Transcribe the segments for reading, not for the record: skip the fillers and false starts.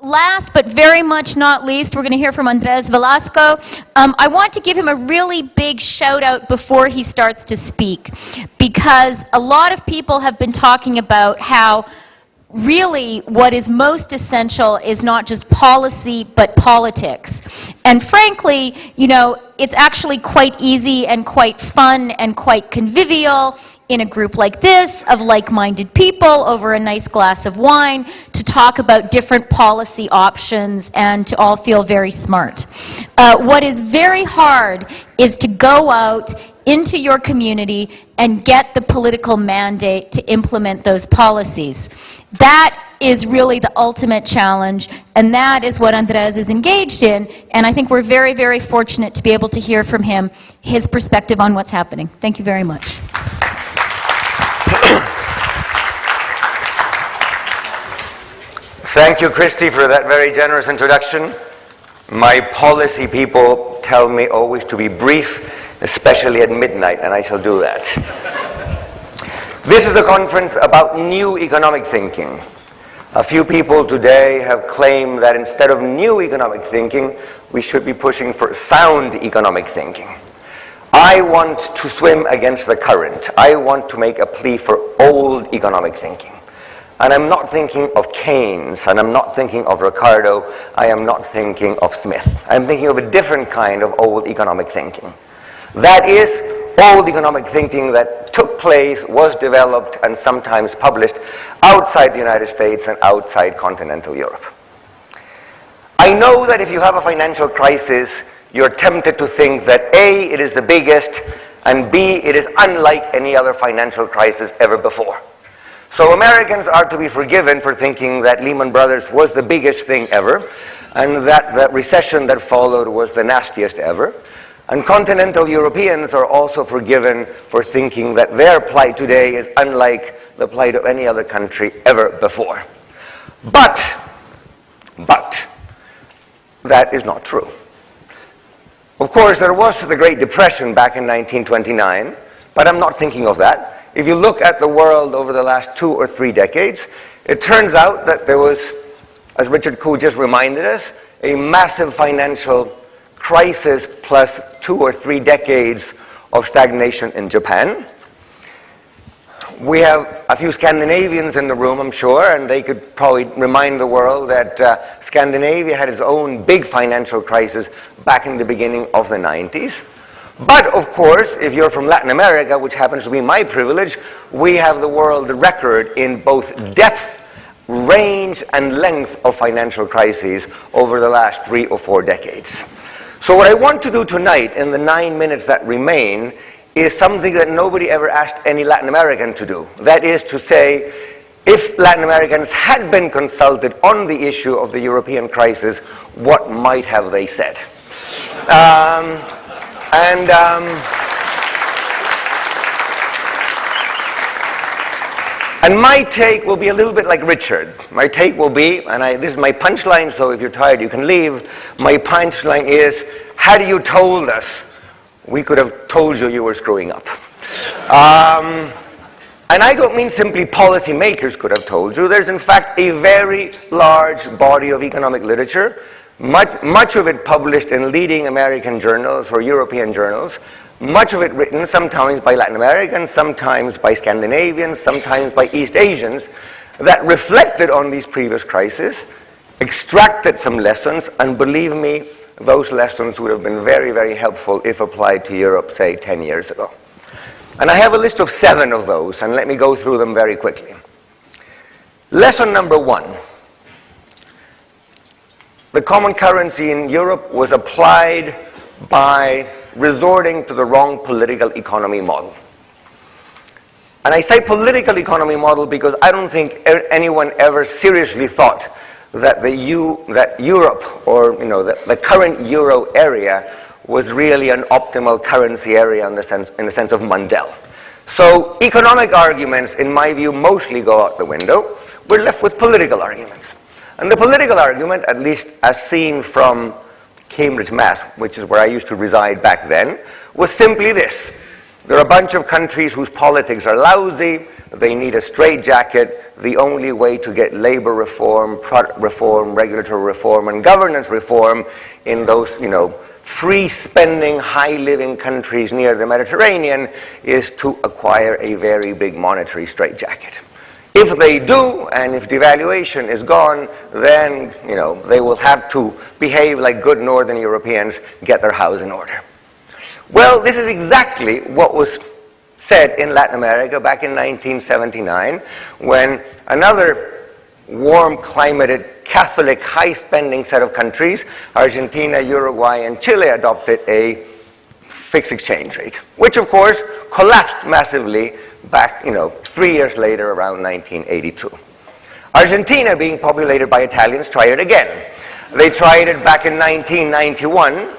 Last but very much not least, we're going to hear from Andrés Velasco. I want to give him a really big shout out before he starts to speak, because a lot of people have been talking about how really what is most essential is not just policy but politics. And frankly, you know, it's actually quite easy and quite fun and quite convivial in a group like this of like-minded people over a nice glass of wine to talk about different policy options and to all feel very smart. What is very hard is to go out into your community and get the political mandate to implement those policies. That is really the ultimate challenge, and that is what Andrés is engaged in, and I think we're very, very fortunate to be able to hear from him, his perspective on what's happening. Thank you very much. Thank you, Christy, for that very generous introduction. My policy people tell me always to be brief, especially at midnight, and I shall do that. This is a conference about new economic thinking. A few people today have claimed that instead of new economic thinking, we should be pushing for sound economic thinking. I want to swim against the current. I want to make a plea for old economic thinking. And I'm not thinking of Keynes, and I'm not thinking of Ricardo, I am not thinking of Smith. I'm thinking of a different kind of old economic thinking. That is old economic thinking that took place, was developed, and sometimes published outside the United States and outside continental Europe. I know that if you have a financial crisis, you're tempted to think that A, it is the biggest, and B, it is unlike any other financial crisis ever before. So Americans are to be forgiven for thinking that Lehman Brothers was the biggest thing ever, and that the recession that followed was the nastiest ever. And continental Europeans are also forgiven for thinking that their plight today is unlike the plight of any other country ever before. But, that is not true. Of course, there was the Great Depression back in 1929, but I'm not thinking of that. If you look at the world over the last 2 or 3 decades, it turns out that there was, as Richard Koo just reminded us, a massive financial crisis plus 2 or 3 decades of stagnation in Japan. We have a few Scandinavians in the room, I'm sure, and they could probably remind the world that Scandinavia had its own big financial crisis back in the beginning of the 90s. But, of course, if you're from Latin America, which happens to be my privilege, we have the world record in both depth, range, and length of financial crises over the last 3 or 4 decades. So what I want to do tonight, in the 9 minutes that remain, is something that nobody ever asked any Latin American to do. That is to say, if Latin Americans had been consulted on the issue of the European crisis, what might have they said? And my take will be a little bit like Richard. My take will be, and this is my punchline, so if you're tired you can leave. My punchline is, had you told us, we could have told you you were screwing up. And I don't mean simply policymakers could have told you. There's in fact a very large body of economic literature, much of it published in leading American journals or European journals, much of it written sometimes by Latin Americans, sometimes by Scandinavians, sometimes by East Asians, that reflected on these previous crises, extracted some lessons, and believe me, those lessons would have been very, very helpful if applied to Europe, say, 10 years ago. And I have a list of 7 of those, and let me go through them very quickly. Lesson number 1. The common currency in Europe was applied by resorting to the wrong political economy model. And I say political economy model because I don't think anyone ever seriously thought that that Europe, or the current euro area, was really an optimal currency area in the sense of Mundell. So economic arguments, in my view, mostly go out the window. We're left with political arguments. And the political argument, at least as seen from Cambridge, Mass., which is where I used to reside back then, was simply this. There are a bunch of countries whose politics are lousy. They need a straitjacket. The only way to get labor reform, product reform, regulatory reform, and governance reform in those, free-spending, high-living countries near the Mediterranean is to acquire a very big monetary straitjacket. If they do, and if devaluation is gone, then, they will have to behave like good Northern Europeans, get their house in order. Well, this is exactly what was said in Latin America back in 1979, when another warm-climated, Catholic, high-spending set of countries, Argentina, Uruguay, and Chile, adopted a fixed exchange rate, which, of course, collapsed massively back, 3 years later, around 1982. Argentina, being populated by Italians, tried it again. They tried it back in 1991.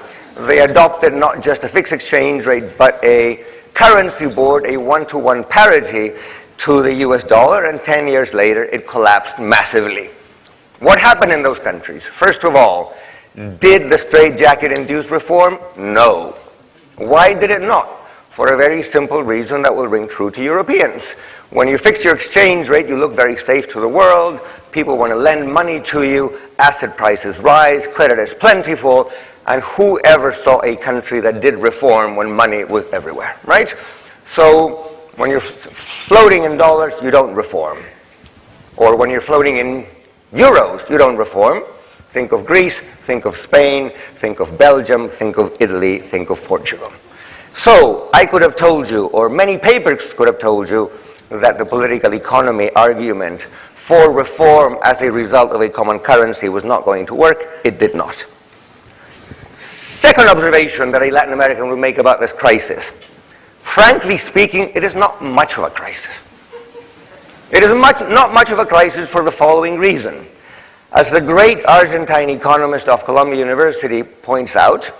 They adopted not just a fixed exchange rate, but a currency board, a one-to-one parity to the US dollar, and 10 years later, it collapsed massively. What happened in those countries? First of all, did the straitjacket induce reform? No. Why did it not? For a very simple reason that will ring true to Europeans. When you fix your exchange rate, you look very safe to the world, people want to lend money to you, asset prices rise, credit is plentiful, and whoever saw a country that did reform when money was everywhere, right? So when you're floating in dollars, you don't reform. Or when you're floating in euros, you don't reform. Think of Greece, think of Spain, think of Belgium, think of Italy, think of Portugal. So I could have told you, or many papers could have told you, that the political economy argument for reform as a result of a common currency was not going to work. It did not. Second observation that a Latin American would make about this crisis. Frankly speaking, it is not much of a crisis. It is not much of a crisis for the following reason. As the great Argentine economist of Columbia University points out,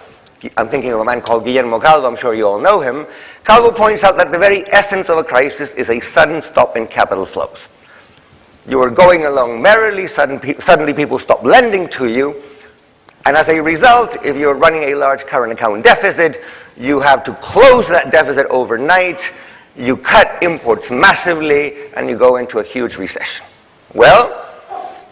I'm thinking of a man called Guillermo Calvo, I'm sure you all know him. Calvo points out that the very essence of a crisis is a sudden stop in capital flows. You are going along merrily, suddenly people stop lending to you, and as a result, if you're running a large current account deficit, you have to close that deficit overnight, you cut imports massively, and you go into a huge recession. Well,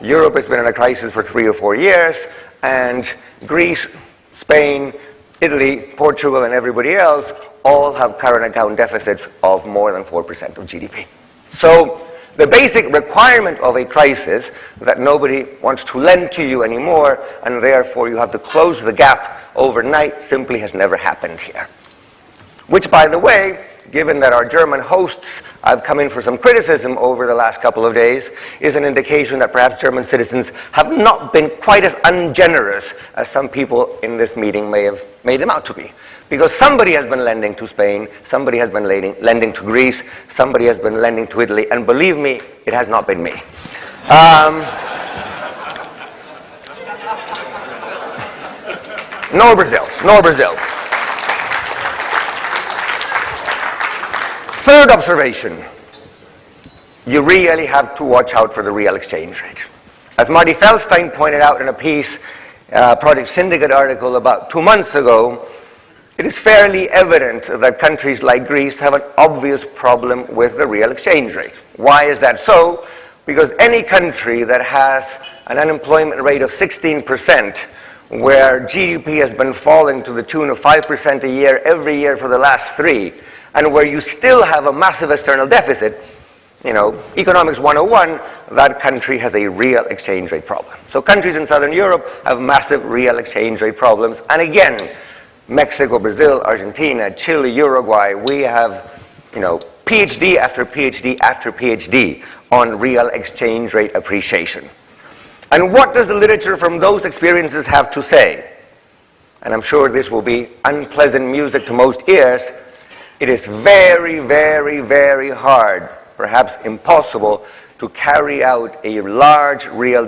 Europe has been in a crisis for 3 or 4 years, and Greece, Spain, Italy, Portugal, and everybody else all have current account deficits of more than 4% of GDP. So the basic requirement of a crisis, that nobody wants to lend to you anymore, and therefore you have to close the gap overnight, simply has never happened here. Which, by the way, given that our German hosts have come in for some criticism over the last couple of days, is an indication that perhaps German citizens have not been quite as ungenerous as some people in this meeting may have made them out to be. Because somebody has been lending to Spain, somebody has been lending to Greece, somebody has been lending to Italy, and believe me, it has not been me. Nor Brazil. Third observation, you really have to watch out for the real exchange rate. As Marty Feldstein pointed out in a piece, Project Syndicate article about 2 months ago, it is fairly evident that countries like Greece have an obvious problem with the real exchange rate. Why is that so? Because any country that has an unemployment rate of 16%, where GDP has been falling to the tune of 5% a year every year for the last 3, and where you still have a massive external deficit, economics 101, that country has a real exchange rate problem. So countries in Southern Europe have massive real exchange rate problems. And again, Mexico, Brazil, Argentina, Chile, Uruguay, we have, PhD after PhD after PhD on real exchange rate appreciation. And what does the literature from those experiences have to say? And I'm sure this will be unpleasant music to most ears. It is very, very, very hard, perhaps impossible, to carry out a large real